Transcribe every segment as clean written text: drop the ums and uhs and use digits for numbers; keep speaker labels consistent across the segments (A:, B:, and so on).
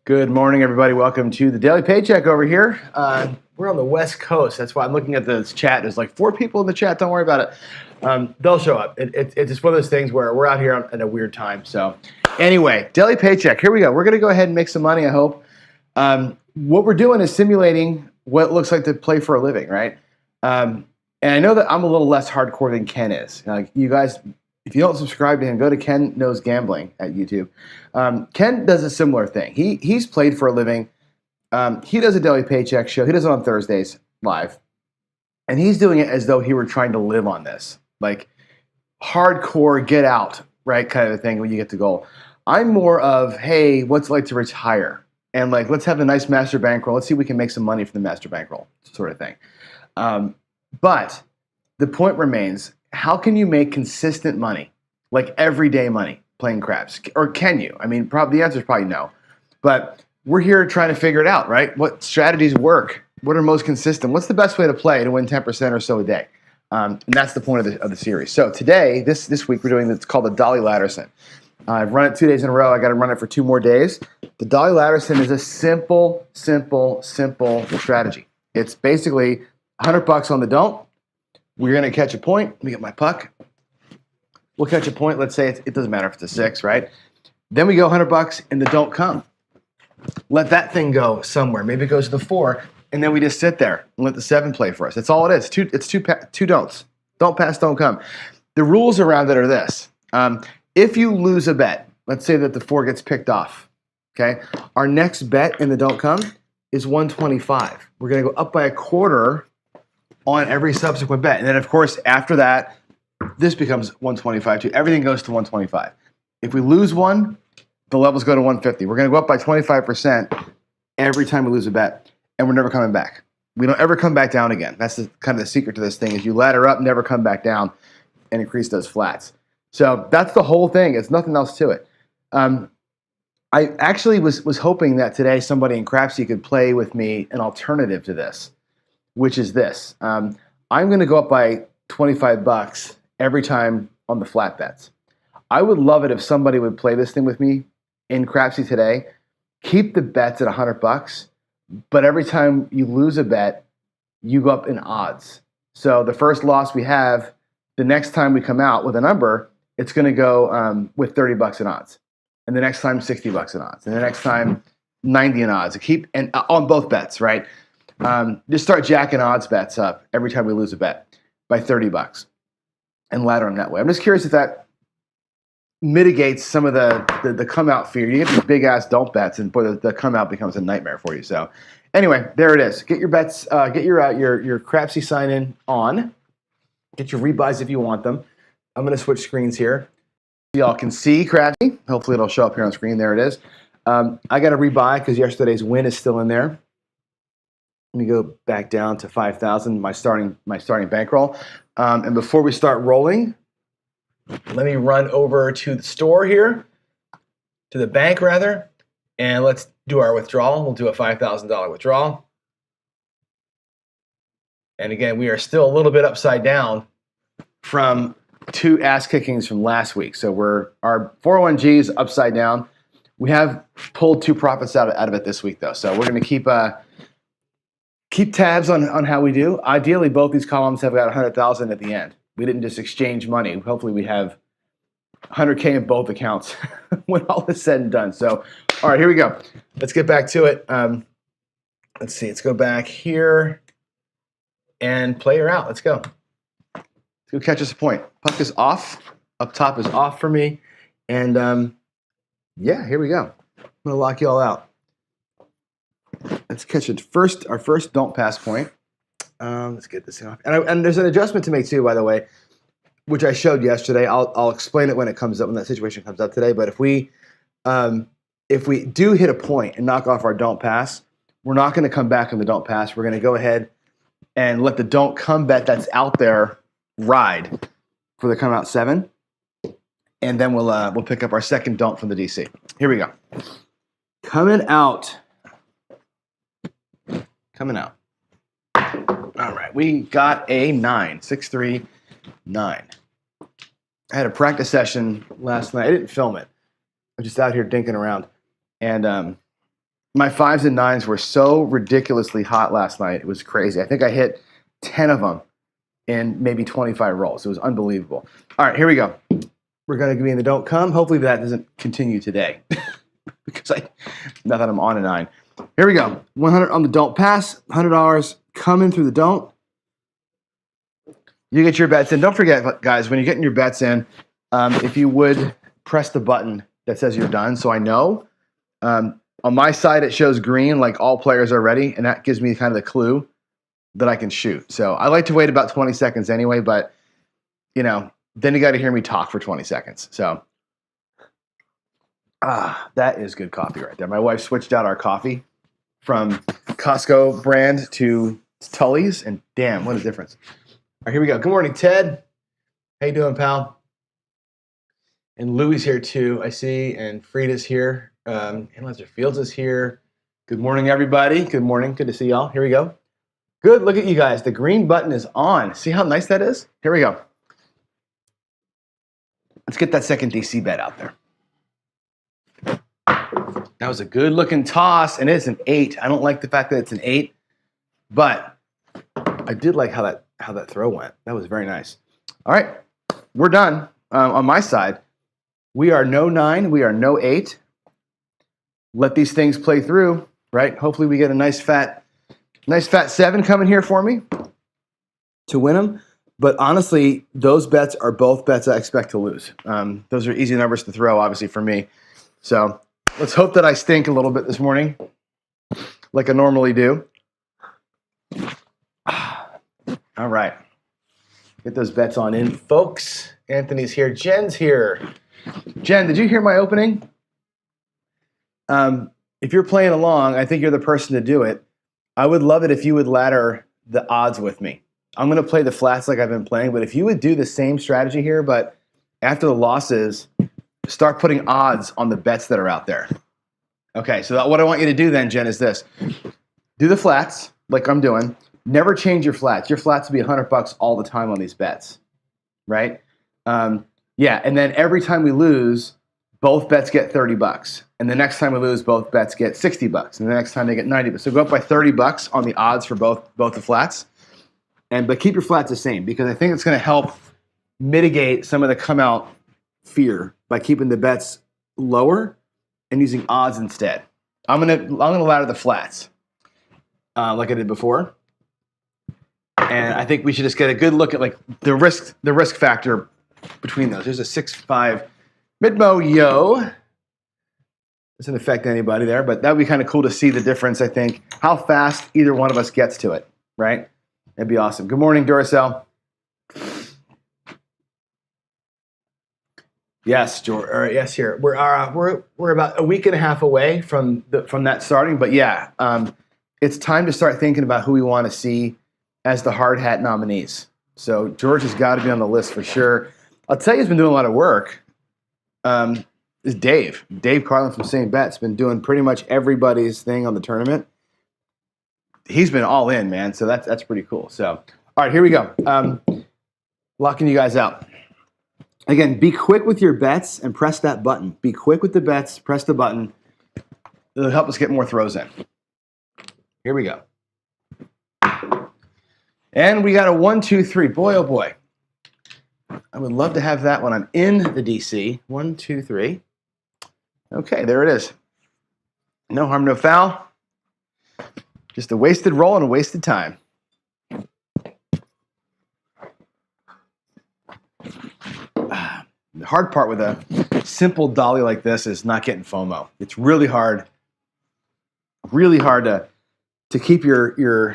A: Good morning, everybody. Welcome to the Daily Paycheck over here. We're on the West Coast. That's why I'm looking at this chat. There's like 4 people in the chat. Don't worry about it. They'll show up. It's just one of those things where we're out here at a weird time. So anyway, Daily Paycheck. Here we go. We're going to go ahead and make some money, I hope. What we're doing is simulating what it looks like to play for a living, right? And I know that I'm a little less hardcore than Ken is. You guys, if you don't subscribe to him, go to Ken Knows Gambling at YouTube. Ken does a similar thing. He's played for a living. He does a Daily Paycheck show. He does it on Thursdays live. And he's doing it as though he were trying to live on this. Like hardcore, get out, right, kind of a thing when you get to goal. I'm more of, hey, what's it like to retire? And like, let's have a nice master bankroll. Let's see if we can make some money from the master bankroll sort of thing. But the point remains, how can you make consistent money, like everyday money, playing craps? Or can you? I mean, the answer is probably no. But we're here trying to figure it out, right? What strategies work? What are most consistent? What's the best way to play to win 10% or so a day? And that's the point of the series. So today, this week, we're doing it's called the Dolly Ladderson. I've run it 2 days in a row. I got to run it for 2 more days. The Dolly Ladderson is a simple strategy. It's basically $100 on the don't. We're going to catch a point. Let me get my puck. We'll catch a point. Let's say it doesn't matter if it's a 6, right? Then we go $100 and the don't come. Let that thing go somewhere. Maybe it goes to the 4, and then we just sit there and let the 7 play for us. That's all it is. It's two don'ts. Don't pass, don't come. The rules around it are this. If you lose a bet, let's say that the 4 gets picked off, okay? Our next bet in the don't come is 125. We're going to go up by a quarter on every subsequent bet. And then, of course, after that, this becomes 125 too. Everything goes to 125. If we lose one, the levels go to 150. We're going to go up by 25% every time we lose a bet, and we're never coming back. We don't ever come back down again. That's kind of the secret to this thing is you ladder up, never come back down, and increase those flats. So that's the whole thing. It's nothing else to it. I actually was hoping that today somebody in Crapsee could play with me an alternative to this, which is this. I'm going to go up by $25 every time on the flat bets. I would love it if somebody would play this thing with me in Crapsee today. Keep the bets at $100, but every time you lose a bet, you go up in odds. So the first loss we have, the next time we come out with a number, it's going to go with $30 in odds. And the next time, $60 in odds. And the next time, 90 in odds. Keep and on both bets, right? Just start jacking odds bets up every time we lose a bet by $30 and ladder them that way. I'm just curious if that mitigates some of the come out fear. You get these big ass don't bets, and boy, the come out becomes a nightmare for you. So anyway, there it is. Get your bets, get your Crapsee sign in on. Get your rebuys if you want them. I'm going to switch screens here. Y'all can see Crapsee. Hopefully it'll show up here on screen. There it is. I got to rebuy because yesterday's win is still in there. Let me go back down to 5,000, my starting bankroll. And before we start rolling, let me run over to the store here, to the bank rather, and let's do our withdrawal. We'll do a $5,000 withdrawal. And again, we are still a little bit upside down from 2 ass kickings from last week. So our 401g is upside down. We have pulled 2 profits out of it this week though. So we're going to keep tabs on how we do. Ideally, both these columns have got 100,000 at the end. We didn't just exchange money. Hopefully we have 100K in both accounts when all is said and done. So, all right, here we go. Let's get back to it. Let's see. Let's go back here and play her out. Let's go. Let's go catch us a point. Puck is off. Up top is off for me. And yeah, here we go. I'm going to lock you all out. Let's catch it first. Our first don't pass point. Let's get this off. And there's an adjustment to make too, by the way, which I showed yesterday. I'll explain it when it comes up, when that situation comes up today. But if we do hit a point and knock off our don't pass, we're not going to come back on the don't pass. We're going to go ahead and let the don't come bet that's out there ride for the come out 7. And then we'll pick up our second don't from the DC. Here we go. Coming out. All right, we got a 9, 6, 3, 9. I had a practice session last night. I didn't film it. I'm just out here dinking around. And My 5s and 9s were so ridiculously hot last night. It was crazy. I think I hit 10 of them in maybe 25 rolls. It was unbelievable. All right, here we go. We're going to be in the don't come. Hopefully that doesn't continue today because now that I'm on a 9. Here we go. 100 on the don't pass, $100 coming through the don't. You get your bets in. Don't forget, guys, when you're getting your bets in, if you would press the button that says you're done so I know. On my side, it shows green, like all players are ready, and that gives me kind of the clue that I can shoot. So I like to wait about 20 seconds anyway, but, then you got to hear me talk for 20 seconds. So that is good coffee right there. My wife switched out our coffee from Costco brand to Tully's, and damn, what a difference. All right, here we go. Good morning, Ted. How you doing, pal? And Louie's here too, I see, and Frida's here. Analyzer Fields is here. Good morning, everybody. Good morning. Good to see y'all. Here we go. Good. Look at you guys. The green button is on. See how nice that is? Here we go. Let's get that second DC bet out there. That was a good-looking toss, and it's an 8. I don't like the fact that it's an 8, but I did like how that throw went. That was very nice. All right, we're done. On my side, we are no 9. We are no 8. Let these things play through, right? Hopefully we get a nice fat 7 coming here for me to win them. But honestly, those bets are both bets I expect to lose. Those are easy numbers to throw, obviously, for me. So let's hope that I stink a little bit this morning, like I normally do. All right. Get those bets on in, folks. Anthony's here. Jen's here. Jen, did you hear my opening? If you're playing along, I think you're the person to do it. I would love it if you would ladder the odds with me. I'm going to play the flats like I've been playing, but if you would do the same strategy here, but after the losses, start putting odds on the bets that are out there. Okay, so what I want you to do then, Jen, is this. Do the flats like I'm doing. Never change your flats. Your flats will be $100 all the time on these bets, right? Yeah, and then every time we lose, both bets get $30. And the next time we lose, both bets get $60. And the next time they get $90. So go up by $30 on the odds for both the flats. But keep your flats the same because I think it's going to help mitigate some of the come out fear by keeping the bets lower and using odds instead. I'm gonna ladder the flats like I did before. And I think we should just get a good look at like the risk factor between those. There's a 6-5 Midmo yo. Doesn't affect anybody there, but that would be kind of cool to see the difference, I think. How fast either one of us gets to it, right? That'd be awesome. Good morning, Duracell. Yes, George. Yes, here. We're about a week and a half away from that starting, but yeah, it's time to start thinking about who we want to see as the hard hat nominees. So George has got to be on the list for sure. I'll tell you, he's been doing a lot of work. Is Dave Carlin from St. Bet's been doing pretty much everybody's thing on the tournament. He's been all in, man. So that's pretty cool. So all right, here we go. Locking you guys out. Again, be quick with your bets and press that button. Be quick with the bets, press the button. It'll help us get more throws in. Here we go. And we got a 1, 2, 3. Boy, oh boy. I would love to have that when I'm in the DC. 1, 2, 3. Okay, there it is. No harm, no foul. Just a wasted roll and a wasted time. The hard part with a simple dolly like this is not getting FOMO. It's really hard to keep your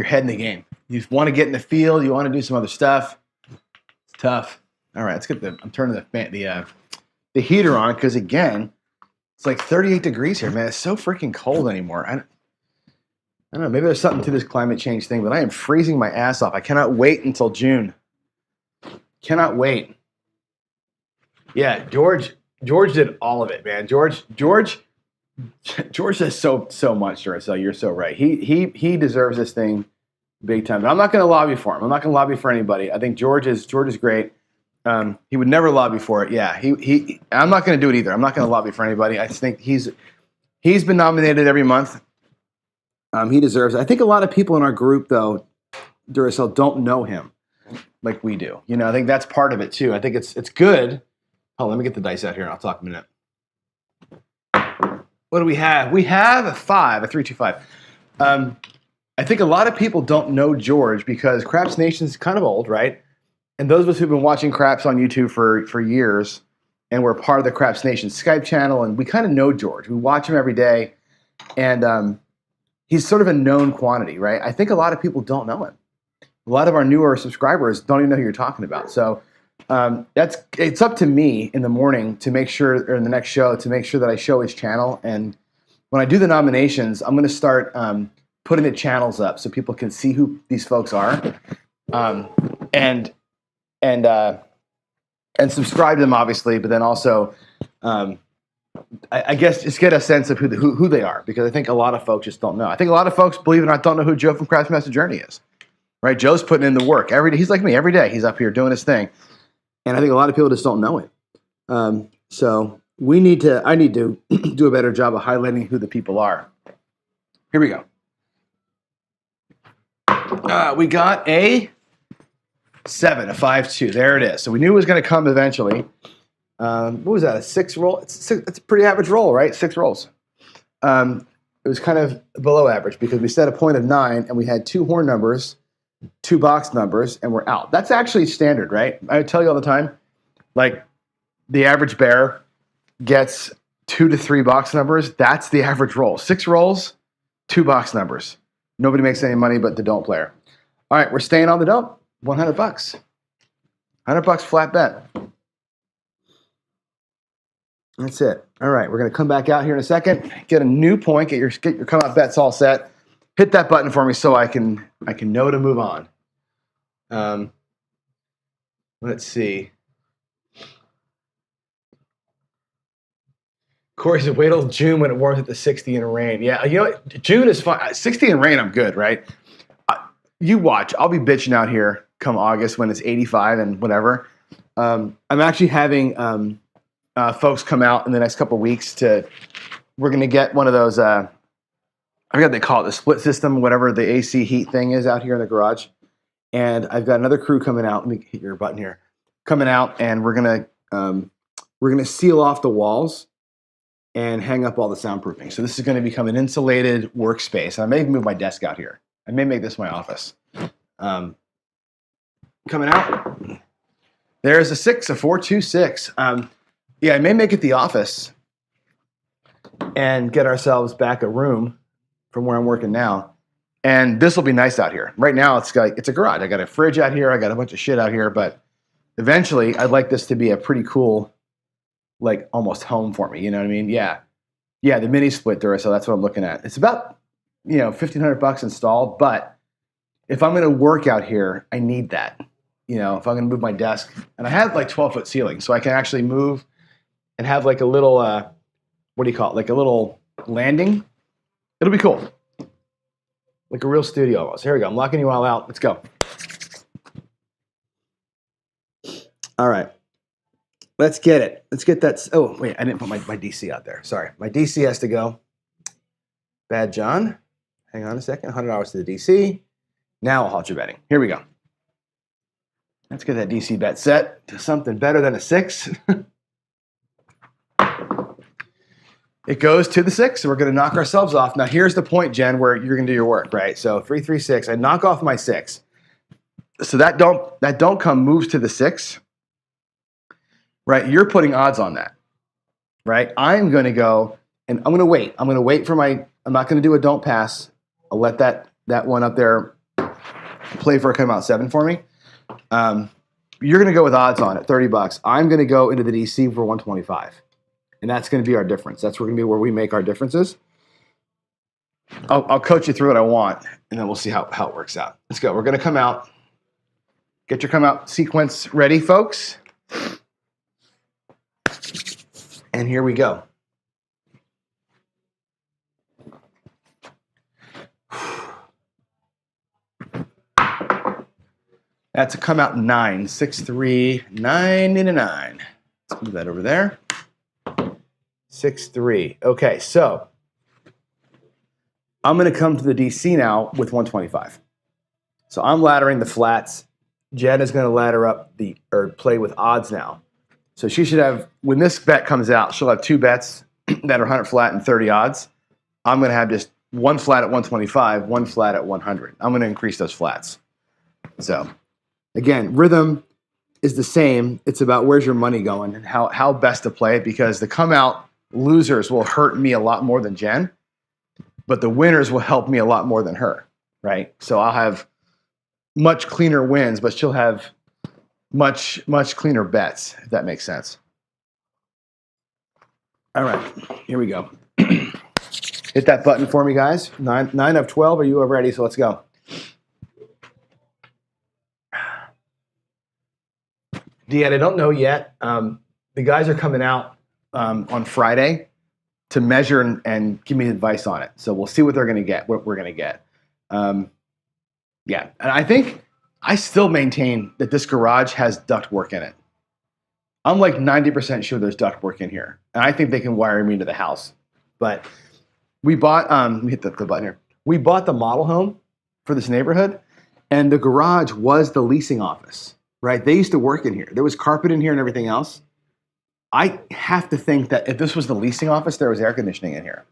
A: head in the game. You want to get in the field. You want to do some other stuff. It's tough. All right, let's get I'm turning the heater on because again, it's like 38 degrees here, man. It's so freaking cold anymore. I don't know. Maybe there's something to this climate change thing, but I am freezing my ass off. I cannot wait until June. Cannot wait. Yeah, George did all of it, man. George does so much, Duracell. You're so right. He deserves this thing big time. But I'm not going to lobby for him. I'm not going to lobby for anybody. I think George is great. He would never lobby for it. Yeah, I'm not going to do it either. I'm not going to lobby for anybody. I just think he's He's been nominated every month. He deserves it. I think a lot of people in our group, though, Duracell, don't know him like we do. I think that's part of it, too. I think it's good. Oh, let me get the dice out here, and I'll talk in a minute. What do we have? We have a 5, a 3-2-5. I think a lot of people don't know George because Craps Nation's kind of old, right? And those of us who've been watching Craps on YouTube for years, and we're part of the Craps Nation Skype channel, and we kind of know George. We watch him every day, and he's sort of a known quantity, right? I think a lot of people don't know him. A lot of our newer subscribers don't even know who you're talking about. So it's up to me in the morning to make sure, or in the next show, to make sure that I show his channel. And when I do the nominations, I'm going to start putting the channels up so people can see who these folks are, and subscribe to them, obviously. But then also, I guess just get a sense of who they are, because I think a lot of folks just don't know. I think a lot of folks, believe it or not, don't know who Joe from Craps Master Journey is. Right? Joe's putting in the work every day. He's like me every day. He's up here doing his thing. And I think a lot of people just don't know him. So I need to do a better job of highlighting who the people are. Here we go. We got a 7, a 5-2. There it is. So we knew it was going to come eventually. What was that? A 6 roll? It's a pretty average roll, right? 6 rolls. It was kind of below average because we set a point of 9 and we had 2 horn numbers, 2 box numbers, and we're out. That's actually standard, right? I tell you all the time, like the average bear gets 2 to 3 box numbers. That's the average roll. 6 rolls, 2 box numbers. Nobody makes any money but the don't player. All right, we're staying on the don't. $100. $100 flat bet. That's it. All right, we're going to come back out here in a second, get a new point, get your come out bets all set. Hit that button for me so I can know to move on. Let's see. Corey said, wait till June when it warms up to 60 in rain. Yeah, you know what? June is fine. 60 in rain, I'm good, right? You watch. I'll be bitching out here come August when it's 85 and whatever. I'm actually having folks come out in the next couple of weeks we're going to get one of those, I forgot what they call it, the split system, whatever the AC heat thing is out here in the garage. And I've got another crew coming out. Let me hit your button here. Coming out, and we're gonna seal off the walls and hang up all the soundproofing. So this is going to become an insulated workspace. I may even move my desk out here. I may make this my office. Coming out. There's a 6, a 4-2-6. Yeah, I may make it the office and get ourselves back a room from where I'm working now. And this will be nice out here. Right now, it's a garage. I got a fridge out here. I got a bunch of shit out here. But eventually, I'd like this to be a pretty cool, like almost home for me. You know what I mean? Yeah. Yeah, the mini split Duracell, that's what I'm looking at. It's about, $1,500 installed. But if I'm going to work out here, I need that. If I'm going to move my desk. And I have like 12-foot ceilings, so I can actually move and have like a little, what do you call it? Like a little landing. It'll be cool. Like a real studio almost. Here we go. I'm locking you all out. Let's go. All right. Let's get it. Let's get that. Oh, wait. I didn't put my DC out there. Sorry. My DC has to go. Bad John. Hang on a second. $100 to the DC. Now I'll halt your betting. Here we go. Let's get that DC bet set to something better than a 6. It goes to the 6, so we're going to knock ourselves off. Now, here's the point, Jen, where you're going to do your work, right? So 3-3-6. I knock off my 6. So that don't come moves to the 6, right? You're putting odds on that, right? I'm going to go, and I'm going to wait. I'm going to wait for I'm not going to do a don't pass. I'll let that one up there play for a come out 7 for me. You're going to go with odds on it, $30. I'm going to go into the DC for 125. And that's going to be our difference. That's going to be where we make our differences. I'll coach you through what I want, and then we'll see how it works out. Let's go. We're going to come out. Get your come out sequence ready, folks. And here we go. That's a come out 9, 6, 3, 9, 9. Let's move that over there. 6, 3. Okay, so I'm going to come to the DC now with 125. So I'm laddering the flats. Jen is going to ladder up or play with odds now. So she should have, when this bet comes out, she'll have 2 bets that are 100 flat and 30 odds. I'm going to have just 1 flat at 125, 1 flat at 100. I'm going to increase those flats. So again, rhythm is the same. It's about where's your money going and how best to play it, because the come out losers will hurt me a lot more than Jen, but the winners will help me a lot more than her, right? So I'll have much cleaner wins, but she'll have much cleaner bets, if that makes sense. All right, here we go. Hit that button for me, guys. 9 of 12. Are you ready? So let's go. Deanne, I don't know yet. The guys are coming out on Friday to measure and give me advice on it. So we'll see what they're going to get, what we're going to get. Yeah, and I think I still maintain that this garage has ductwork in it. I'm like 90% sure there's ductwork in here, and I think they can wire me into the house. But we bought, let me hit the button here. We bought the model home for this neighborhood, and the garage was the leasing office, right? They used to work in here. There was carpet in here and everything else. I have to think that if this was the leasing office, there was air conditioning in here.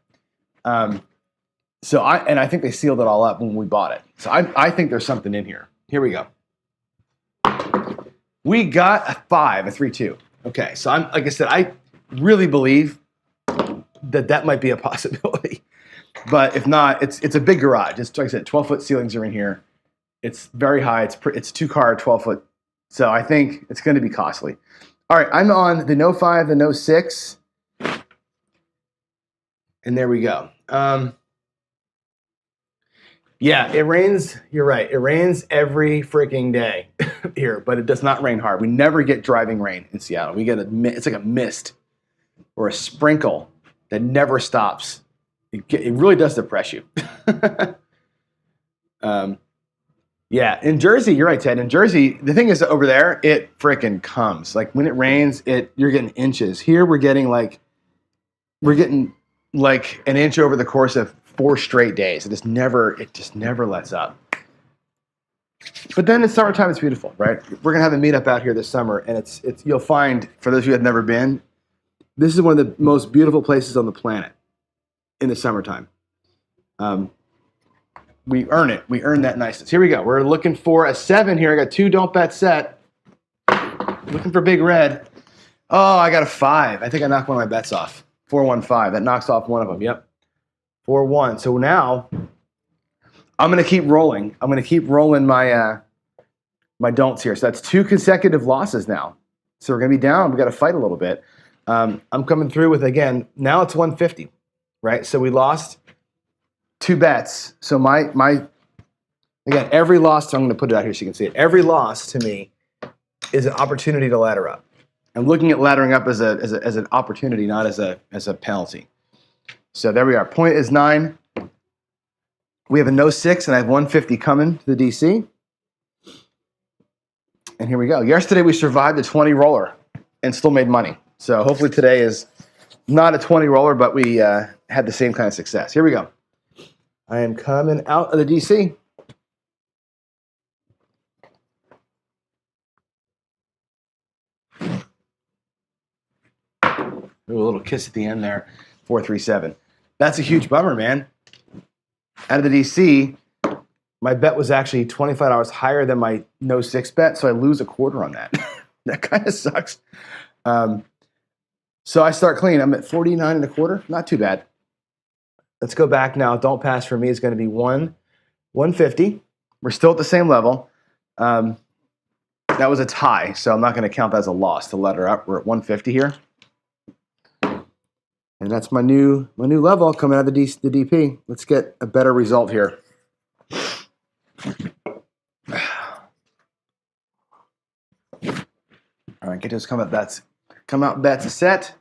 A: So I think they sealed it all up when we bought it. So I think there's something in here. Here we go. We got a 5, a 3-2. Okay, so like I said, I really believe that might be a possibility. But if not, it's a big garage. It's like I said, 12-foot ceilings are in here. It's very high. It's 2-car, 12-foot. So I think it's going to be costly. All right, I'm on the no 5, the no 6. And there we go. Yeah, it rains. You're right. It rains every freaking day here, but it does not rain hard. We never get driving rain in Seattle. We get it's like a mist or a sprinkle that never stops. It really does depress you. Yeah, in Jersey, you're right, Ted. In Jersey, the thing is over there, it freaking comes. Like when it rains, you're getting inches. Here, we're getting like an inch over the course of 4 straight days. It just never lets up. But then in summertime, it's beautiful, right? We're gonna have a meetup out here this summer, and it's you'll find, for those of you who have never been, this is one of the most beautiful places on the planet in the summertime. We earn it. We earn that niceness. Here we go. We're looking for a 7 here. I got 2 don't bet set. Looking for big red. Oh, I got a 5. I think I knocked one of my bets off. 4-1-5. That knocks off one of them. Yep. 4-1. So now I'm going to keep rolling. I'm going to keep rolling my my don'ts here. So that's 2 consecutive losses now. So we're going to be down. We got to fight a little bit. I'm coming through with, again, now it's 150, right? So we lost 2 bets. So again, every loss, so I'm going to put it out here so you can see it. Every loss to me is an opportunity to ladder up. I'm looking at laddering up as an opportunity, not as a penalty. So there we are. Point is 9. We have a no 6, and I have 150 coming to the DC. And here we go. Yesterday we survived the 20 roller and still made money. So hopefully today is not a 20 roller, but we had the same kind of success. Here we go. I am coming out of the DC. Ooh, a little kiss at the end there. 4-3-7. That's a huge bummer, man. Out of the DC, my bet was actually $25 higher than my no 6 bet, so I lose a quarter on that. That kind of sucks. So I start clean. I'm at 49.25. Not too bad. Let's go back now. Don't pass for me is going to be 150. We're still at the same level. That was a tie, so I'm not going to count that as a loss to let her up. We're at 150 here. And that's my new level coming out of the DP. Let's get a better result here. All right, get those come out bets set.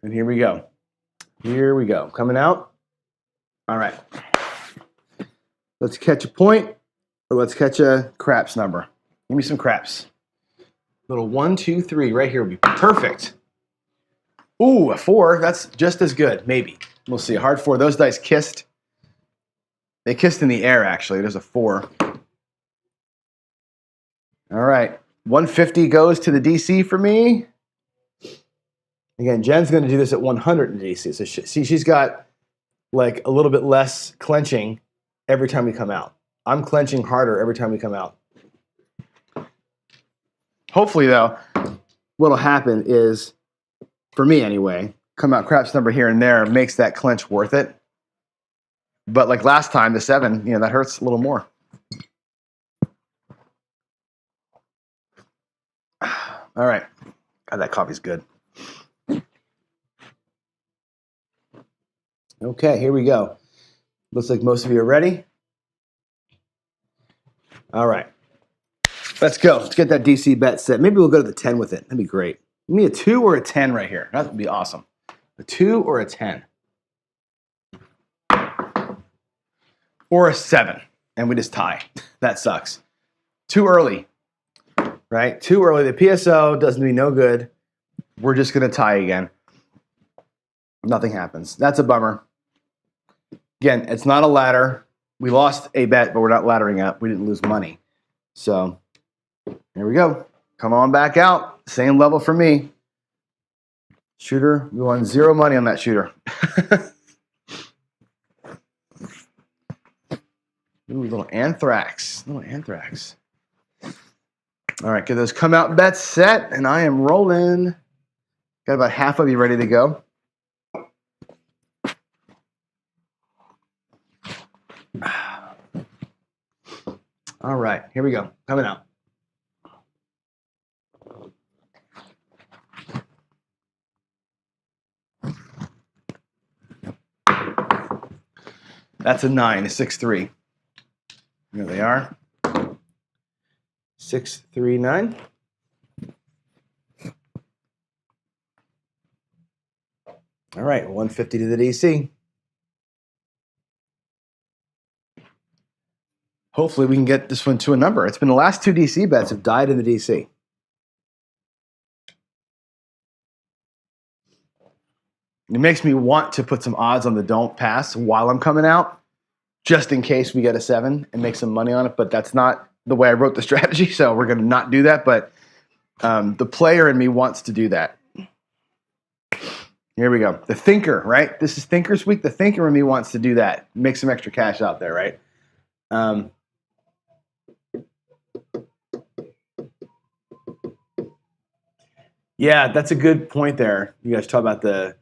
A: And here we go. Here we go. Coming out. All right. Let's catch a point, or let's catch a craps number. Give me some craps. Little 1, 2, 3 right here would be perfect. Ooh, a 4. That's just as good. Maybe. We'll see. A hard 4. Those dice kissed. They kissed in the air, actually. There's a 4. All right. 150 goes to the DC for me. Again, Jen's going to do this at 100 in DC. So she's got like a little bit less clenching every time we come out. I'm clenching harder every time we come out. Hopefully, though, what'll happen is, for me anyway, come out craps number here and there makes that clench worth it. But like last time, the 7, that hurts a little more. All right. God, that coffee's good. Okay, here we go. Looks like most of you are ready. All right. Let's go. Let's get that DC bet set. Maybe we'll go to the 10 with it. That'd be great. Give me a 2 or a 10 right here. That would be awesome. A 2 or a 10. Or a 7. And we just tie. That sucks. Too early. Right? Too early. The PSO does me no good. We're just going to tie again. Nothing happens. That's a bummer. Again, it's not a ladder. We lost a bet, but we're not laddering up. We didn't lose money. So here we go. Come on back out. Same level for me. Shooter, we won 0 money on that shooter. Ooh, little anthrax. Little anthrax. All right, get those come out bets set, and I am rolling. Got about half of you ready to go. All right, here we go. Coming out. That's a 9, a 6-3. Here they are. 6, 3, 9. All right, 150 to the DC. Hopefully we can get this one to a number. It's been the last 2 DC bets have died in the DC. It makes me want to put some odds on the don't pass while I'm coming out, just in case we get a 7 and make some money on it. But that's not the way I wrote the strategy, so we're going to not do that. But the player in me wants to do that. Here we go. The thinker, right? This is Thinker's Week. The thinker in me wants to do that. Make some extra cash out there, right? Yeah, that's a good point there. You guys talk about the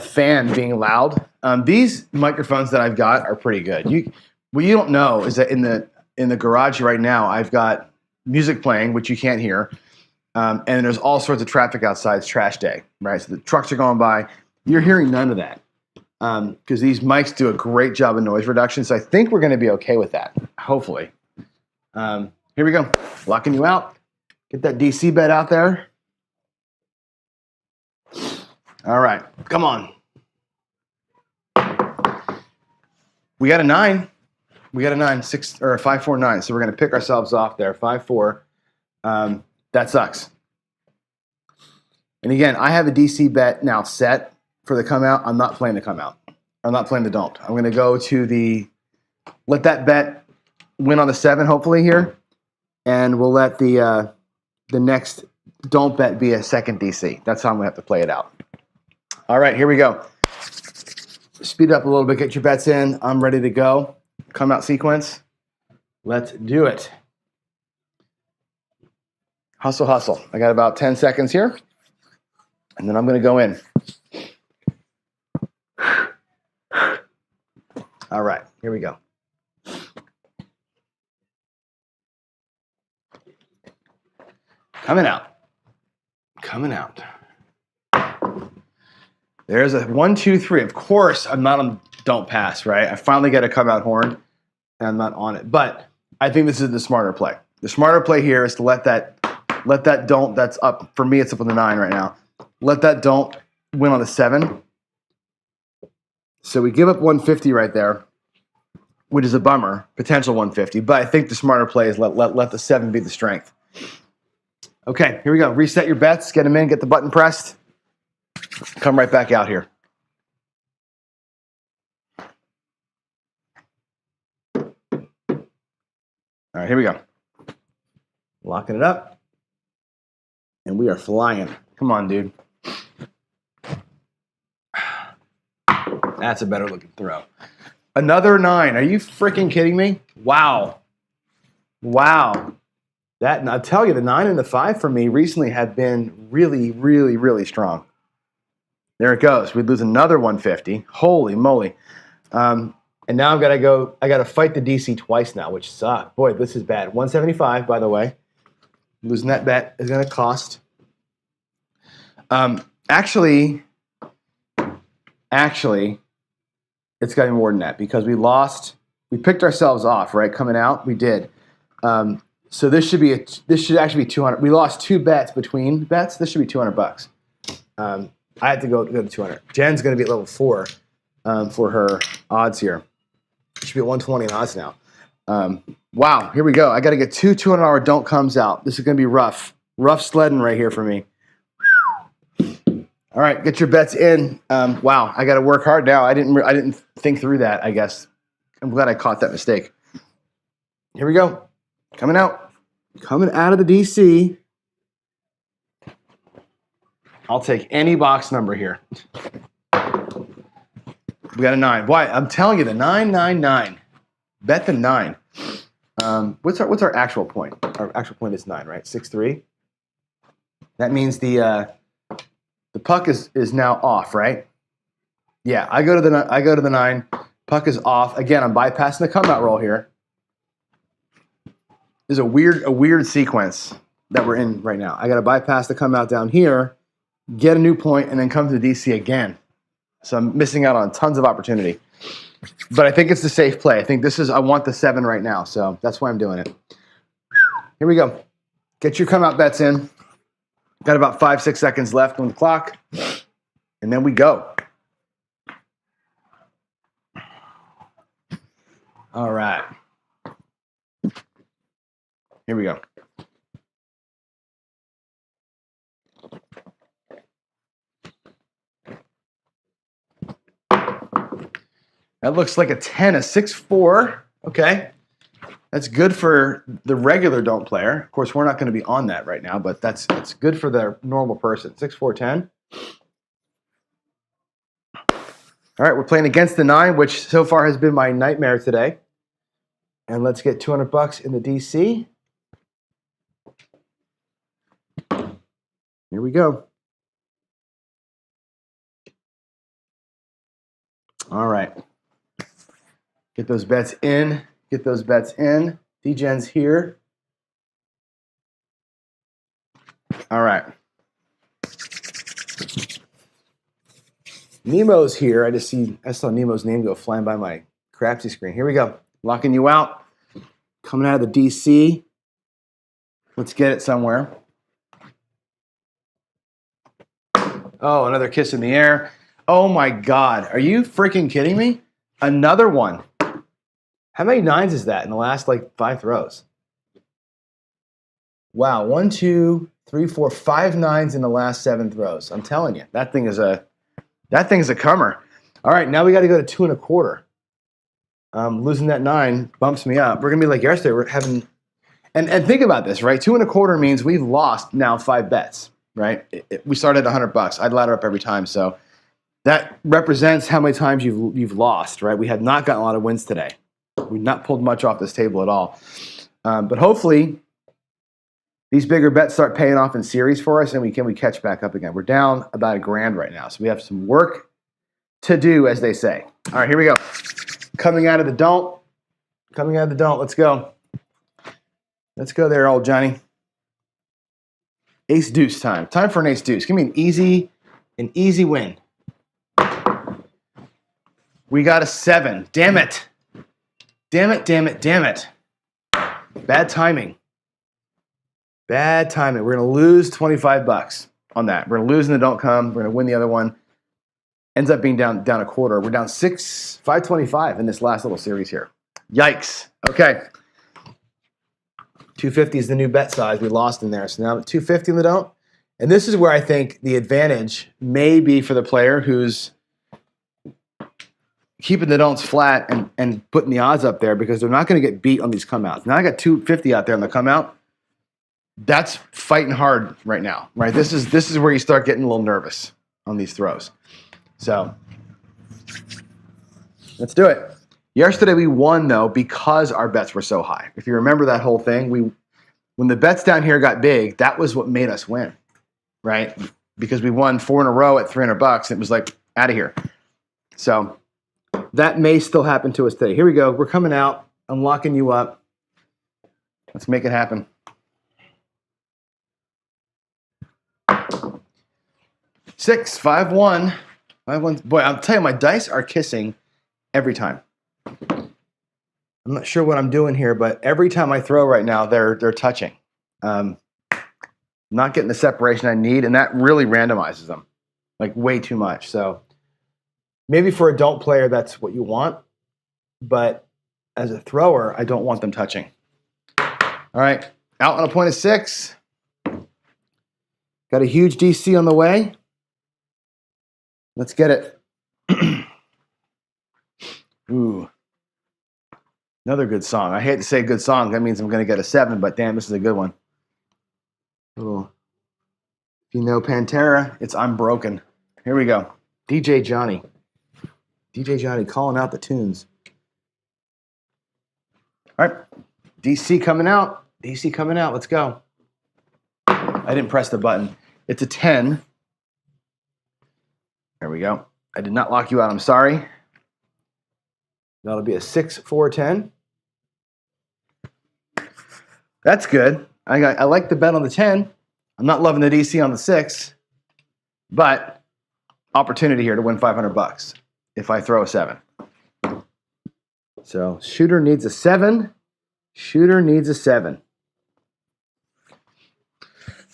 A: fan being loud. These microphones that I've got are pretty good. What you don't know is that in the garage right now, I've got music playing, which you can't hear, and there's all sorts of traffic outside. It's trash day, right? So the trucks are going by. You're hearing none of that because these mics do a great job of noise reduction. So I think we're going to be okay with that, hopefully. Here we go. Locking you out. Get that DC bet out there. All right, come on. We got a 9. We got a 9, 6 or a 5, 4, 9. So we're going to pick ourselves off there. 5, 4. That sucks. And again, I have a DC bet now set for the come out. I'm not playing the come out. I'm not playing the don't. I'm going to go to let that bet win on the 7, hopefully here, and we'll let the next don't bet be a second DC. That's how I'm going to have to play it out. All right, here we go. Speed up a little bit, get your bets in. I'm ready to go. Come out sequence. Let's do it. Hustle, hustle. I got about 10 seconds here, and then I'm going to go in. All right, here we go. Coming out. Coming out. There's a 1, 2, 3. Of course, I'm not on don't pass, right? I finally get a come out horn, and I'm not on it. But I think this is the smarter play. The smarter play here is to let that don't that's up. For me, it's up on the 9 right now. Let that don't win on the 7. So we give up 150 right there, which is a bummer, potential 150. But I think the smarter play is let the 7 be the strength. Okay, here we go. Reset your bets. Get them in. Get the button pressed. come right back out here. All right, here we go. Locking it up. And we are flying. Come on, dude. That's a better looking throw. Another 9. Are you freaking kidding me? Wow. Wow. That, I'll tell you, the 9 and the 5 for me recently have been really, really, really strong. There it goes. We'd lose another 150. Holy moly. And now I got to fight the DC twice now, which sucks. Boy, this is bad. 175, by the way. Losing that bet is going to cost. Actually, it's got to be more than that because we picked ourselves off, right? Coming out, we did. So this should actually be 200. We lost 2 bets between bets. This should be $200. I had to go to 200. Jen's going to be at level 4 for her odds here. Should be at 120 in odds now. Wow, here we go. I got to get 2 $200 don't comes out. This is going to be rough. Rough sledding right here for me. All right, get your bets in. Wow, I got to work hard now. I didn't think through that, I guess. I'm glad I caught that mistake. Here we go. Coming out of the DC. I'll take any box number here. We got a 9. Why? I'm telling you, the 999. Bet the 9. What's our actual point? Our actual point is 9, right? 6-3. That means the puck is now off, right? Yeah, I go to the 9. Puck is off. Again, I'm bypassing the come out roll here. There's a weird sequence that we're in right now. I got to bypass the come out down here, get a new point, and then come to the DC again. So I'm missing out on tons of opportunity. But I think it's the safe play. I want the 7 right now, so that's why I'm doing it. Here we go. Get your come out bets in. Got about 5-6 seconds left on the clock. And then we go. All right. Here we go. That looks like a 10, a 6-4. Okay. That's good for the regular don't player. Of course, we're not going to be on that right now, but it's good for the normal person. 6-4, 10. All right, we're playing against the 9, which so far has been my nightmare today. And let's get $200 in the DC. Here we go. All right. Get those bets in. Get those bets in. D-Gen's here. All right. Nemo's here. I saw Nemo's name go flying by my Crapsee screen. Here we go. Locking you out. Coming out of the DC. Let's get it somewhere. Oh, another kiss in the air. Oh my God. Are you freaking kidding me? Another one. How many 9s is that in the last 5 throws? Wow. 1, 2, 3, 4, 5 9s in the last 7 throws. I'm telling you, that thing is a comer. All right, now we got to go to 2 1/4. Losing that 9 bumps me up. We're gonna be like yesterday. We're having, and think about this, right? 2 1/4 means we've lost now 5 bets, right? We started at $100. I'd ladder up every time, so that represents how many times you've lost, right? We have not gotten a lot of wins today. We've not pulled much off this table at all. But hopefully, these bigger bets start paying off in series for us, and we catch back up again. We're down about $1,000 right now, so we have some work to do, as they say. All right, here we go. Coming out of the don't. Let's go. Let's go there, old Johnny. Ace deuce time. Time for an ace deuce. Give me an easy win. We got a 7. Damn it. Damn it. Bad timing. We're going to lose $25 on that. We're going to lose in the don't come. We're going to win the other one. Ends up being down a quarter. We're down 525 in this last little series here. Yikes. Okay. 250 is the new bet size. We lost in there. So now I'm at 250 in the don't. And this is where I think the advantage may be for the player who's keeping the don'ts flat and putting the odds up there because they're not going to get beat on these come outs. Now I got 250 out there on the come out. That's fighting hard right now, right? This is where you start getting a little nervous on these throws. So let's do it. Yesterday we won though because our bets were so high. If you remember that whole thing, when the bets down here got big, that was what made us win, right? Because we won 4 in a row at $300. It was like out of here. So that may still happen to us today. Here we go. We're coming out. I'm locking you up. Let's make it happen. Six, 5, 1. 5, 1. Boy, I'll tell you, my dice are kissing every time. I'm not sure what I'm doing here, but every time I throw right now, they're touching. Not getting the separation I need, and that really randomizes them, like way too much. So maybe for a don't player, that's what you want, but as a thrower, I don't want them touching. All right, out on a point of 6. Got a huge DC on the way. Let's get it. Ooh. Another good song. I hate to say good song. That means I'm going to get a 7, but damn, this is a good one. If you know Pantera, it's I'm Broken. Here we go. DJ Johnny. DJ Johnny calling out the tunes. All right. DC coming out. DC coming out. Let's go. I didn't press the button. It's a 10. There we go. I did not lock you out. I'm sorry. That'll be a 6, 4, 10. That's good. I like the bet on the 10. I'm not loving the DC on the 6, but opportunity here to win $500 if I throw a 7. So shooter needs a 7. Shooter needs a 7.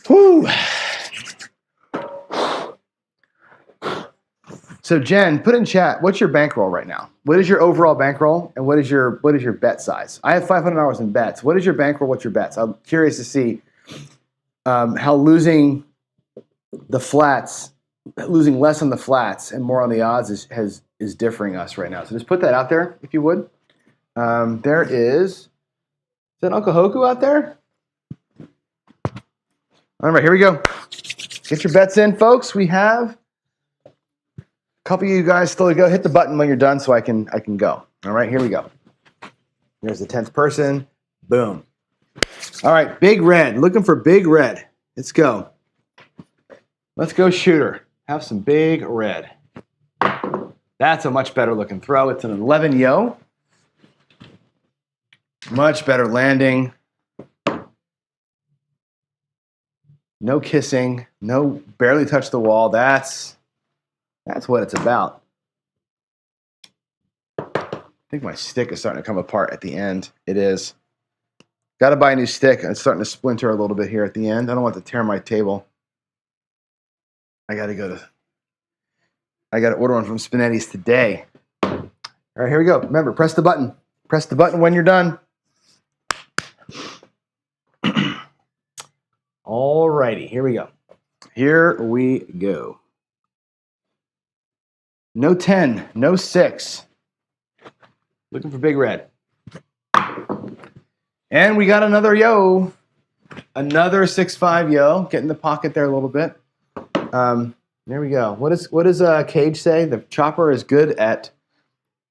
A: Whoo! So Jen, put in chat, what's your bankroll right now? What is your overall bankroll, and what is your bet size? I have $500 in bets. What is your bankroll? What's your bets? I'm curious to see how losing the flats, losing less on the flats and more on the odds is differing us right now. So just put that out there if you would. There is that Uncle Hoku out there? All right, here we go. Get your bets in, folks. We have couple of you guys still to go. Hit the button when you're done so I can go. All right, here we go. There's the 10th person. Boom. All right, big red. Looking for big red. Let's go. Let's go shooter. Have some big red. That's a much better looking throw. It's an 11 yo. Much better landing. No kissing. No barely touch the wall. That's what it's about. I think my stick is starting to come apart at the end. It is. Got to buy a new stick. It's starting to splinter a little bit here at the end. I don't want to tear my table. I got to order one from Spinetti's today. All right, here we go. Remember, press the button. Press the button when you're done. All righty, here we go. Here we go. No 10, no 6. Looking for big red. And we got another yo. Another 6-5 yo. Get in the pocket there a little bit. There we go. What does Cage say? The chopper is good at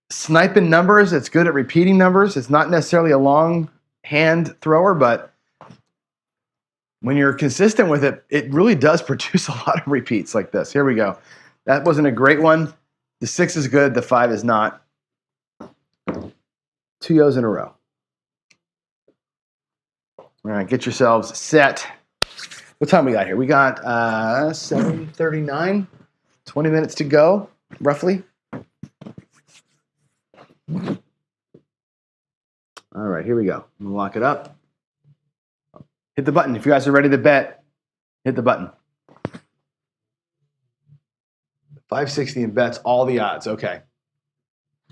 A: sniping numbers. It's good at repeating numbers. It's not necessarily a long hand thrower, but when you're consistent with it, it really does produce a lot of repeats like this. Here we go. That wasn't a great one. The 6 is good. The 5 is not. 2 yos in a row. All right, get yourselves set. What time we got here? We got 7:39. 20 minutes to go, roughly. All right, here we go. I'm going to lock it up. Hit the button. If you guys are ready to bet, hit the button. 560 in bets, all the odds. Okay.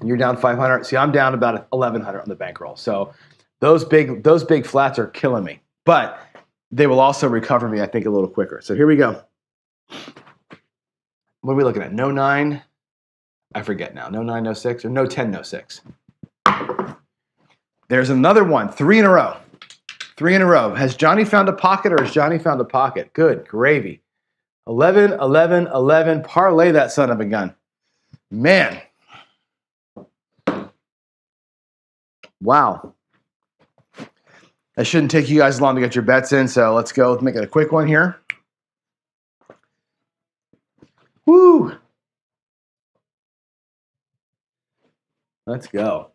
A: You're down 500. See, I'm down about 1,100 on the bankroll. So those big flats are killing me. But they will also recover me, I think, a little quicker. So here we go. What are we looking at? No 9. I forget now. No 9, no 6, or no 10, no 6. There's another one. 3 in a row. 3 in a row. Has Johnny found a pocket or has Johnny found a pocket? Good gravy. 11, 11, 11. Parlay that son of a gun. Man. Wow. That shouldn't take you guys long to get your bets in, so let's go. Let's make it a quick one here. Woo! Let's go.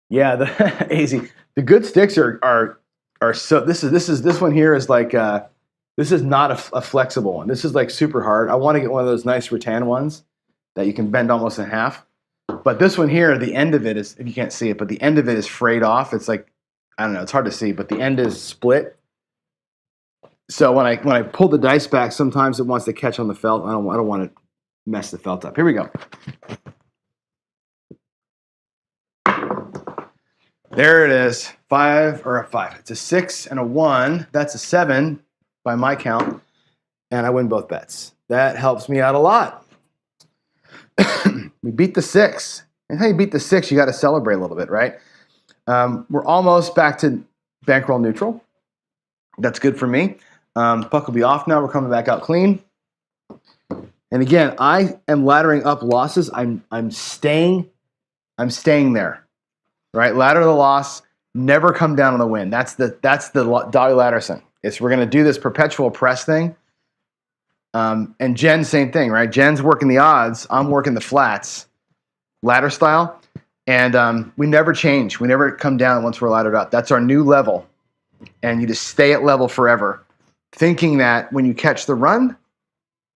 A: Yeah, the easy. The good sticks are so. This one here is like this is not a flexible one. This is like super hard. I want to get one of those nice rattan ones that you can bend almost in half. But this one here, the end of it is, if you can't see it, but the end of it is frayed off. It's like, I don't know, it's hard to see, but the end is split. So when I pull the dice back, sometimes it wants to catch on the felt. I don't want to mess the felt up. Here we go. There it is. 5 or a 5. It's a 6 and a 1. That's a 7 by my count. And I win both bets. That helps me out a lot. We beat the 6. And how you beat the 6, you got to celebrate a little bit, right? We're almost back to bankroll neutral. That's good for me. Puck will be off now. We're coming back out clean. And again, I am laddering up losses. I'm staying there. Right? Ladder the loss, never come down on the win. That's the Dolly Ladderson. We're going to do this perpetual press thing. And Jen, same thing, right? Jen's working the odds. I'm working the flats, ladder style. And we never change. We never come down once we're laddered up. That's our new level. And you just stay at level forever, thinking that when you catch the run,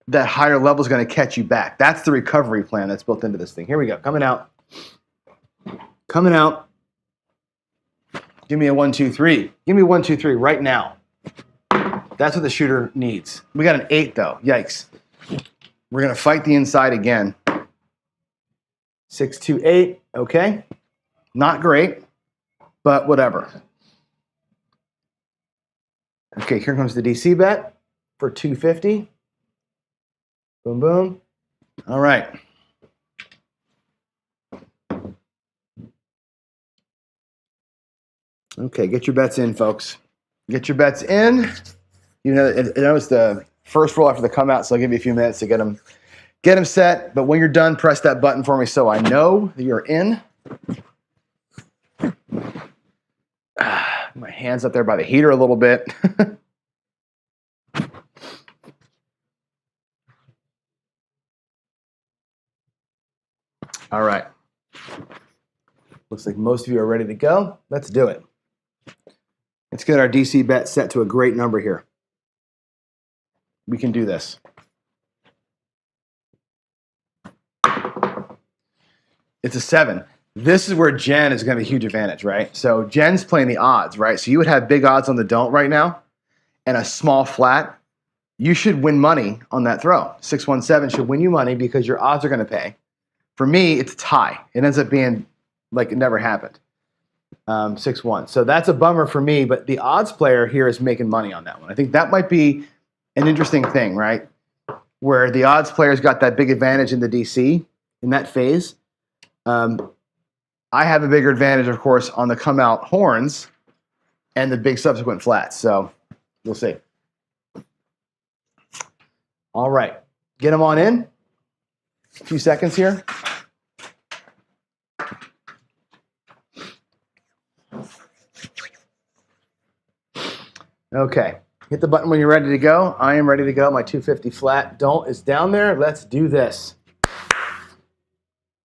A: that higher level is going to catch you back. That's the recovery plan that's built into this thing. Here we go. Coming out. Coming out. Give me a 1, 2, 3. Give me 1, 2, 3 right now. That's what the shooter needs. We got an 8 though. Yikes. We're going to fight the inside again. 6, 2, 8. Okay. Not great, but whatever. Okay, here comes the DC bet for 250. Boom, boom. All right. Okay, get your bets in, folks. Get your bets in. You know it's the first roll after the come out, so I'll give you a few minutes to get them set. But when you're done, press that button for me so I know that you're in. My hand's up there by the heater a little bit. All right. Looks like most of you are ready to go. Let's do it. Let's get our DC bet set to a great number here. We can do this. It's a 7. This is where Jen is going to be a huge advantage, right? So Jen's playing the odds, right? So you would have big odds on the don't right now and a small flat. You should win money on that throw. 617 should win you money because your odds are going to pay. For me, it's a tie. It ends up being like it never happened. 6-1. So that's a bummer for me, but the odds player here is making money on that one. I think that might be an interesting thing, right? Where the odds player's got that big advantage in the DC in that phase. I have a bigger advantage, of course, on the come out horns and the big subsequent flats. So we'll see. All right. Get them on in. A few seconds here. Okay, hit the button when you're ready to go. I am ready to go. My 250 flat don't is down there. Let's do this.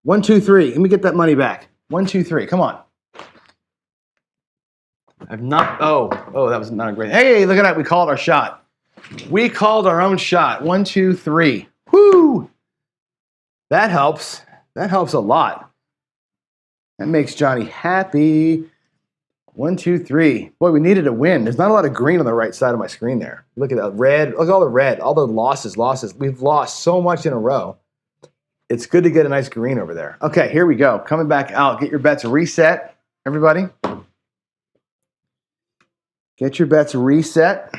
A: 1, 2, 3. Let me get that money back. 1, 2, 3. Come on. I've not. Oh, that was not a great. Hey, look at that. We called our shot. We called our own shot. 1, 2, 3. Whoo! That helps. That helps a lot. That makes Johnny happy. 1, 2, 3. Boy, we needed a win. There's not a lot of green on the right side of my screen there. Look at that red. Look at all the red. All the losses. We've lost so much in a row. It's good to get a nice green over there. Okay, here we go. Coming back out. Get your bets reset. everybody. Get your bets reset,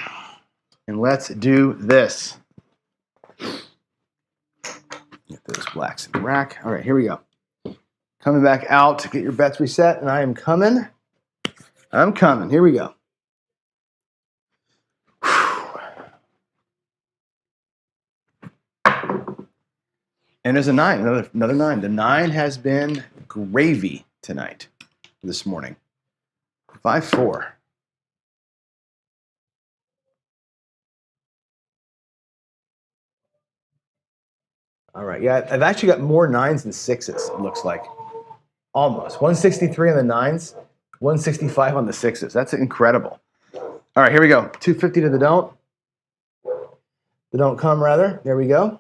A: and let's do this. Get those blacks in the rack. All right, here we go. Coming back out to get your bets reset, and I am coming. I'm coming. Here we go. And there's a 9, another 9. The 9 has been gravy tonight, this morning. 5-4. All right, yeah, I've actually got more 9s than 6s, it looks like. Almost. 163 on the 9s, 165 on the 6s. That's incredible. All right, here we go. 250 to the don't. The don't come, rather. There we go.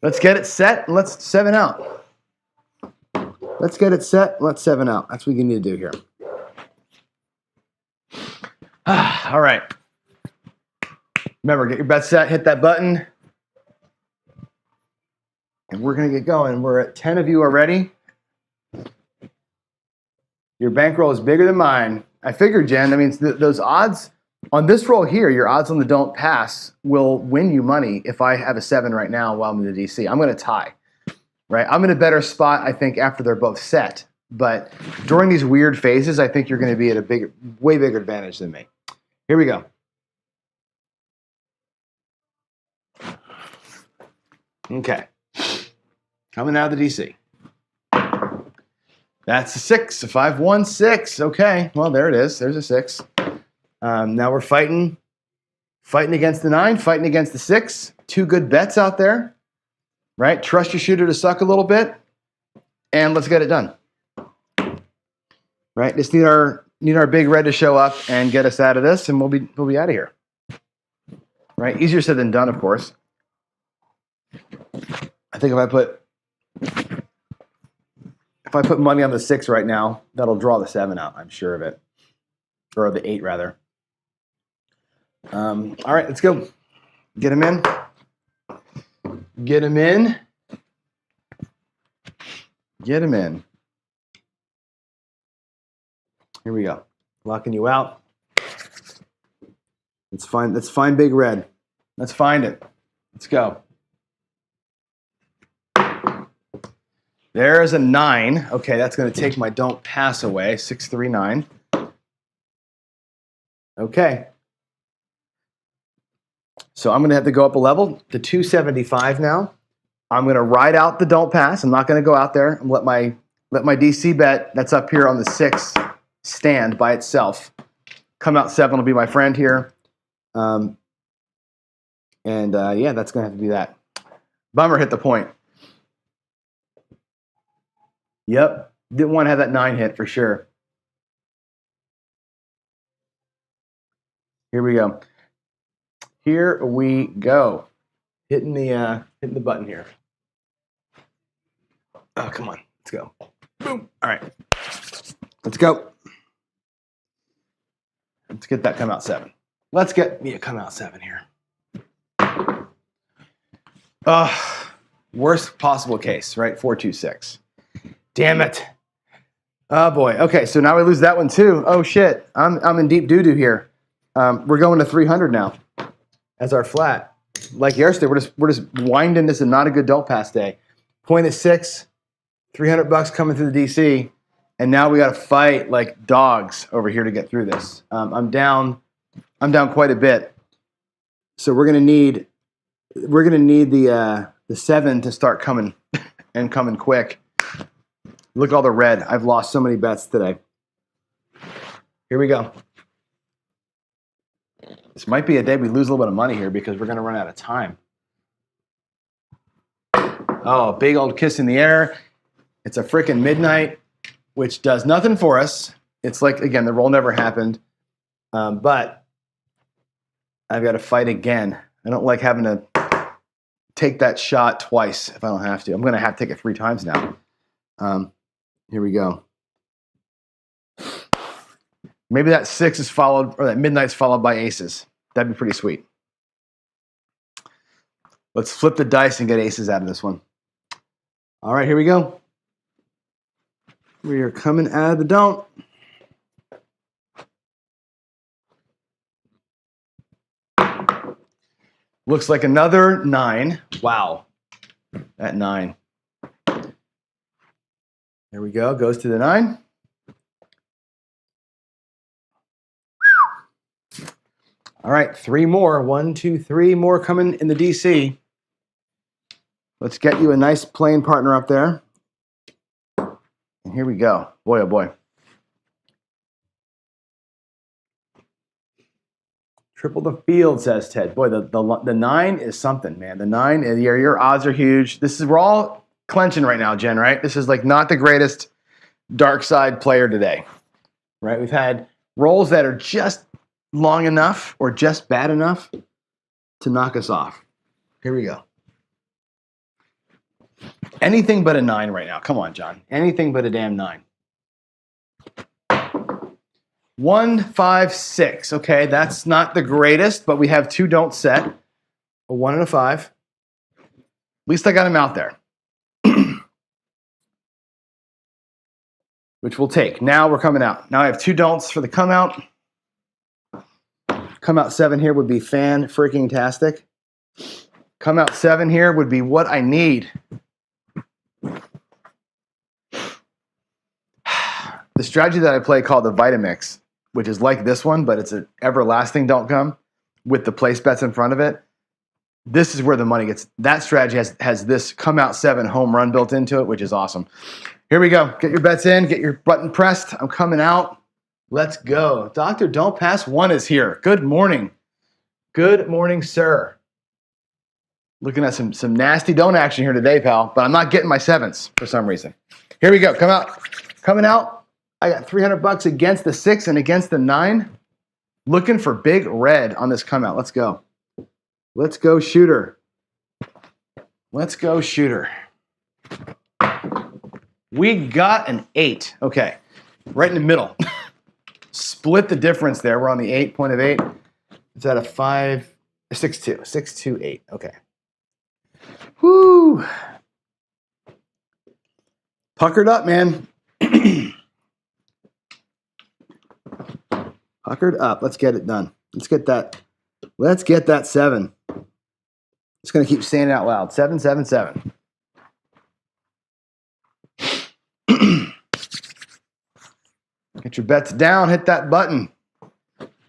A: Let's get it set, and let's 7 out. Let's get it set, let's 7 out. That's what you need to do here. All right. Remember, get your bet set, hit that button. And we're going to get going. We're at 10 of you already. Your bankroll is bigger than mine. I figured, Jen, I mean, those odds on this roll here, your odds on the don't pass will win you money if I have a 7 right now while I'm in the DC. I'm going to tie, right? I'm in a better spot, I think, after they're both set. But during these weird phases, I think you're going to be at a way bigger advantage than me. Here we go. Okay. Coming out of the DC. That's a 6, a 5-1-6. Okay, well, there it is. There's a 6. Now we're fighting against the 9, fighting against the 6. 2 good bets out there, right? Trust your shooter to suck a little bit, and let's get it done. Right? Just need our big red to show up and get us out of this, and we'll be out of here. Right? Easier said than done, of course. I think if I put money on the 6 right now, that'll draw the 7 out. I'm sure of it, or the 8 rather. All right, let's go. Get him in. Get him in. Get him in. Here we go. Locking you out. Let's find big red. Let's find it. Let's go. There's a 9. Okay, that's going to take my don't pass away. 639. Okay. So I'm going to have to go up a level to 275 now. I'm going to ride out the don't pass. I'm not going to go out there and let my DC bet that's up here on the 6 stand by itself. Come out 7 will be my friend here. Yeah, that's going to have to be that. Bummer hit the point. Yep, didn't want to have that 9 hit for sure. Here we go. Here we go. Hitting the button here. Oh, come on, let's go. Boom. All right, let's go. Let's get that come out 7. Let's get me a come out 7 here. Worst possible case, right? 426. Damn it. Oh boy. Okay, so now we lose that one too. Oh shit. I'm in deep doo-doo here. We're going to 300 now as our flat. Like yesterday, we're just winding this and not a good don't pass day. Point at 6, $300 coming through the DC, and now we got to fight like dogs over here to get through this. I'm down quite a bit, so we're gonna need the 7 to start coming and coming quick. Look at all the red. I've lost so many bets today. Here we go. This might be a day we lose a little bit of money here because we're going to run out of time. Oh, big old kiss in the air. It's a freaking midnight, which does nothing for us. It's like, again, the roll never happened. But I've got to fight again. I don't like having to take that shot twice if I don't have to. I'm going to have to take it 3 times now. Here we go. Maybe that 6 is followed, or that midnight's followed by aces. That'd be pretty sweet. Let's flip the dice and get aces out of this one. All right, here we go. We are coming out of the don't. Looks like another 9. Wow. That 9. There we go. Goes to the 9. All right, 3 more. 1, 2, 3 more coming in the DC. Let's get you a nice playing partner up there. And here we go. Boy, oh boy. Triple the field, says Ted. Boy, the 9 is something, man. The 9, your odds are huge. We're all clenching right now, Jen, right? This is like not the greatest dark side player today, right? We've had rolls that are just long enough or just bad enough to knock us off. Here we go. Anything but a 9 right now. Come on, John. Anything but a damn 9. 1, 5, 6. Okay, that's not the greatest, but we have 2 don't set. A 1 and a 5. At least I got him out there. Which we'll take. Now we're coming out. Now I have 2 don'ts for the come out. Come out 7 here would be fan-freaking-tastic. Come out 7 here would be what I need. The strategy that I play called the Vitamix, which is like this one, but it's an everlasting don't come with the place bets in front of it. This is where the money gets. That strategy has this come out 7 home run built into it, which is awesome. Here we go. Get your bets in. Get your button pressed. I'm coming out. Let's go. Dr. Don't Pass 1 is here. Good morning. Good morning, sir. Looking at some nasty don't action here today, pal, but I'm not getting my 7s for some reason. Here we go. Come out. Coming out. I got $300 against the 6 and against the 9. Looking for big red on this come out. Let's go. Let's go, shooter. Let's go, shooter. We got an 8. Okay. Right in the middle. Split the difference there. We're on the 8, point of 8. It's at a 5, 6, 2. 6, 2, 8. Okay. Whoo. Puckered up, man. Puckered up. Let's get it done. Let's get that 7. Just going to keep saying it out loud. 7, 7, 7. Get your bets down. Hit that button.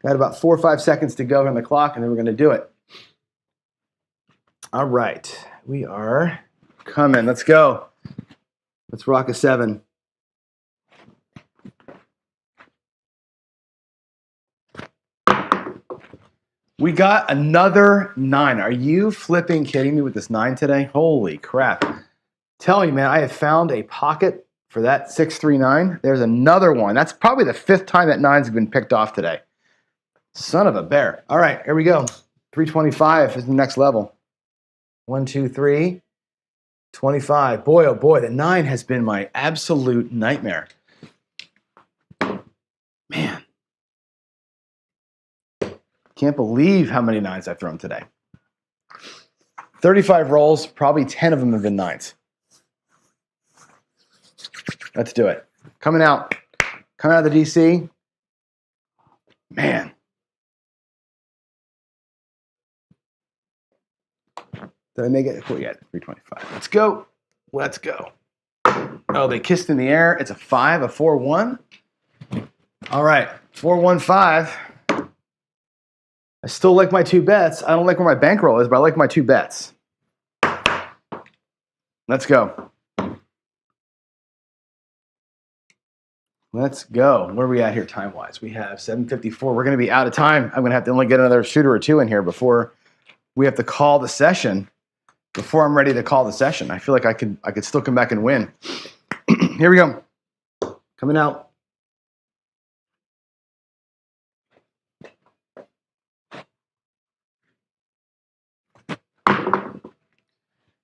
A: Got about 4 or 5 seconds to go on the clock, and then we're going to do it. All right. We are coming. Let's go. Let's rock a 7. We got another 9. Are you flipping kidding me with this 9 today? Holy crap. Telling you, man, I have found a pocket for that 639. There's another one. That's probably the 5th time that 9's been picked off today. Son of a bear. All right, here we go. 325 is the next level. 1, 2, 3. 25. Boy, oh boy, the 9 has been my absolute nightmare. Man. Can't believe how many 9s I've thrown today. 35 rolls, probably 10 of them have been 9s. Let's do it. Coming out of the DC. Man. Did I make it? Cool, yeah, 325. Let's go. Let's go. Oh, they kissed in the air. It's a 5, a 4, 1. All right, 4, 1, 5. I still like my 2 bets. I don't like where my bankroll is, but I like my 2 bets. Let's go. Let's go. Where are we at here time-wise? We have 7:54. We're going to be out of time. I'm going to have to only get another shooter or 2 in here before we have to call the session. Before I'm ready to call the session. I feel like I could still come back and win. Here we go. Coming out.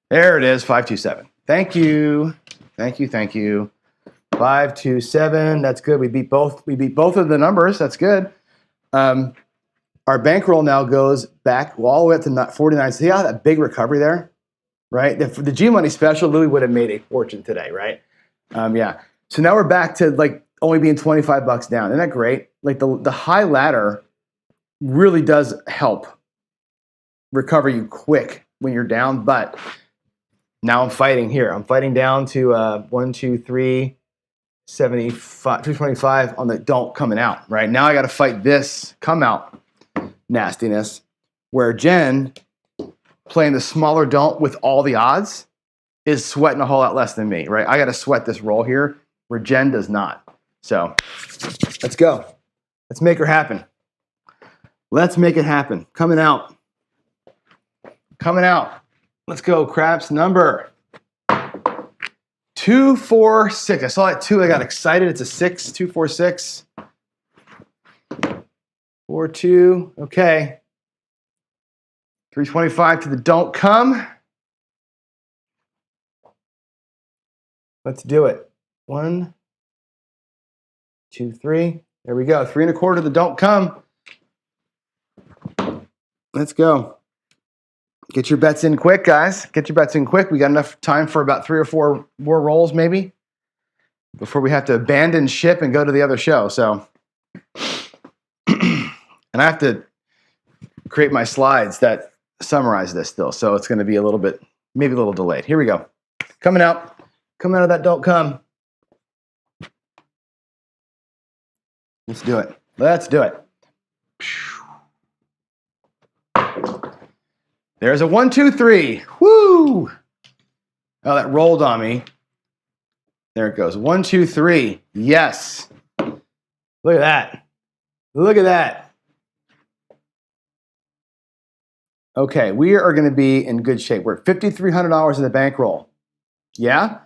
A: There it is, 527. Thank you. Thank you, thank you. 527. That's good. We beat both of the numbers. That's good. Our bankroll now goes back all the way up to 49. See how that big recovery there? Right? The G Money special, Louis would have made a fortune today, right? Yeah. So now we're back to like only being $25 down. Isn't that great? Like the high ladder really does help recover you quick when you're down, but now I'm fighting here. I'm fighting down to 1, 2, 3, 75, 225 on the don't coming out, right? Now I got to fight this come out nastiness where Jen, playing the smaller don't with all the odds, is sweating a whole lot less than me, right? I got to sweat this roll here where Jen does not. So let's go. Let's make her happen. Let's make it happen. Coming out. Coming out. Let's go, Craps. Number 246. I saw that 2. I got excited. It's a 6. 246. 4-2. Okay. 325 to the don't come. Let's do it. 1, 2, 3. There we go. 3 1/4 to the don't come. Let's go. Get your bets in quick, guys. Get your bets in quick. We got enough time for about 3 or 4 more rolls, maybe, before we have to abandon ship and go to the other show. So, and I have to create my slides that summarize this still. So it's going to be a little bit, maybe a little delayed. Here we go. Coming out of that don't come. Let's do it. Let's do it. There's a 1, 2, 3. Woo! Oh, that rolled on me. There it goes. 1, 2, 3. Yes. Look at that. Look at that. Okay, we are going to be in good shape. We're at $5,300 in the bankroll. Yeah?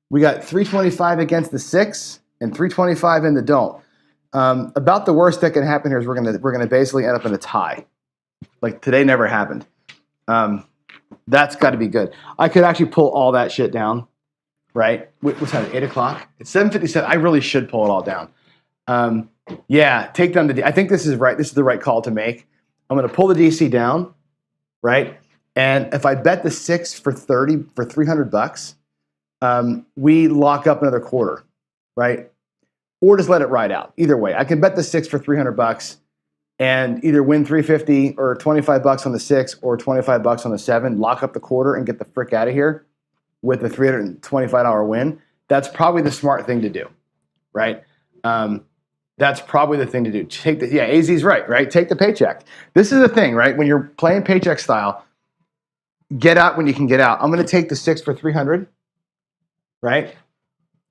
A: We got 325 against the 6 and 325 in the don't. About the worst that can happen here is we're gonna basically end up in a tie. Like today never happened. That's got to be good. I could actually pull all that shit down, right? What's that? 8 o'clock. It's 7:57. I really should pull it all down. Yeah, take down the. I think this is right. This is the right call to make. I'm gonna pull the DC down, right? And if I bet the 6 for 30 for $300, we lock up another quarter, right? Or just let it ride out. Either way, I can bet the 6 for $300 and either win $350 or $25 on the 6 or $25 on the 7, lock up the quarter and get the frick out of here with a $325 win. That's probably the smart thing to do, right? That's probably the thing to do. AZ's right? Take the paycheck. This is the thing, right? When you're playing paycheck style, get out when you can get out. I'm going to take the 6 for $300, right?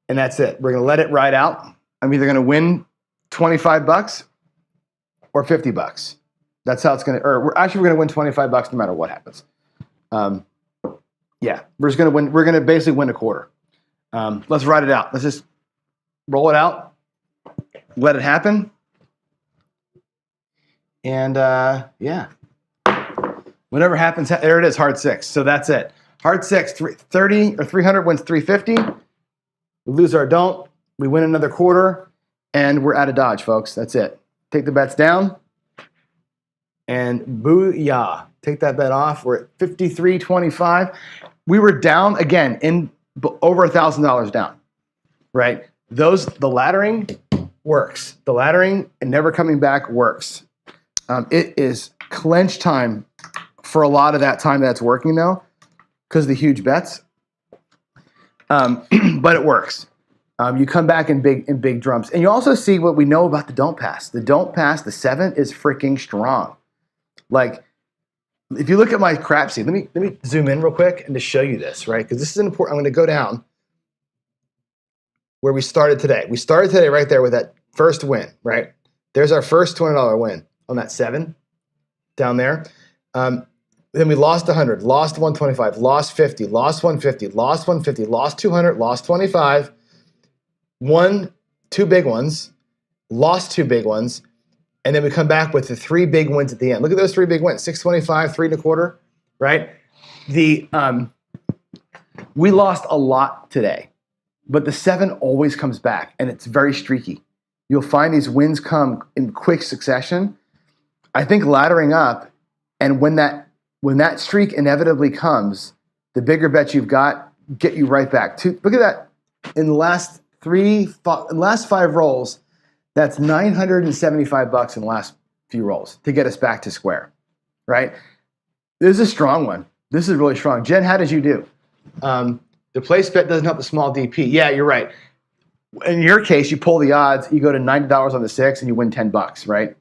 A: And that's it. We're going to let it ride out. I'm either going to win $25 or $50. That's how it's going to. Or we're going to win $25 no matter what happens. Yeah, we're just going to win. We're going to basically win a quarter. Let's ride it out. Let's just roll it out. Let it happen. And yeah, whatever happens, there it is. Hard 6. So that's it. Hard 6. 30 or 300 wins 350. We lose our don't. We win another quarter, and we're out of Dodge, folks. That's it. Take the bets down, and booyah. Take that bet off. We're at $5,325. We were down, again, in over $1,000 down, right? The laddering works. The laddering and never coming back works. It is clench time for a lot of that time that's working, though, because of the huge bets. But it works. You come back in big drums. And you also see what we know about the don't pass. The don't pass, the 7 is freaking strong. Like, if you look at my Crapsee, let me zoom in real quick and just show you this, right? Because this is important. I'm going to go down where we started today. We started today right there with that first win, right? There's our first $200 win on that 7 down there. Then we lost 100, lost 125, lost 50, lost 150, lost 150, lost 200, lost 25. Won 2 big ones, lost 2 big ones, and then we come back with the 3 big wins at the end. Look at those 3 big wins: 625, 3 1/4, right? We lost a lot today, but the 7 always comes back, and it's very streaky. You'll find these wins come in quick succession. I think laddering up, and when that streak inevitably comes, the bigger bets you've got get you right back. Look at that. In the last 5 rolls, that's $975 in the last few rolls to get us back to square, right? This is a strong one. This is really strong. Jen, how did you do? The place bet doesn't help the small DP. Yeah, you're right. In your case, you pull the odds, you go to $90 on the 6 and you win $10, right?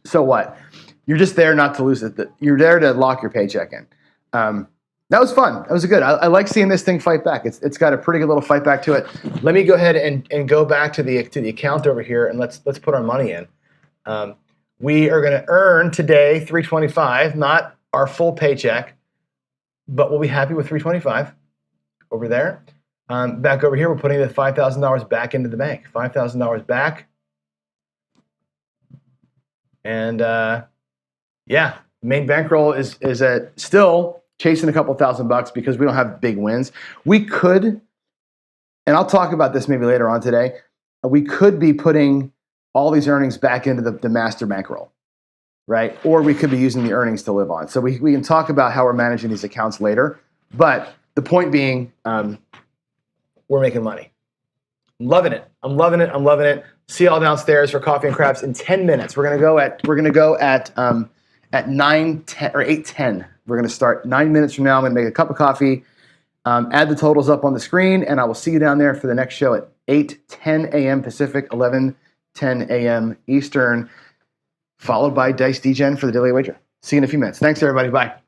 A: So what? You're just there not to lose it. You're there to lock your paycheck in. That was fun. That was good. I like seeing this thing fight back. It's got a pretty good little fight back to it. Let me go ahead and go back to the account over here and let's put our money in. We are going to earn today $325, not our full paycheck, but we'll be happy with $325 over there. Back over here, we're putting the $5,000 back into the bank. $5,000 back. And yeah, main bankroll is at still chasing a couple $1,000 because we don't have big wins. We could, and I'll talk about this maybe later on today, we could be putting all these earnings back into the master bankroll, right? Or we could be using the earnings to live on. So we can talk about how we're managing these accounts later. But the point being, we're making money. I'm loving it. I'm loving it. I'm loving it. See y'all downstairs for coffee and craps in 10 minutes. We're gonna go at 9:10 or 8:10. We're gonna start 9 minutes from now. I'm gonna make a cup of coffee, add the totals up on the screen, and I will see you down there for the next show at 8:10 a.m. Pacific, 11:10 a.m. Eastern, followed by Dice DGen for the Daily Wager. See you in a few minutes. Thanks, everybody. Bye.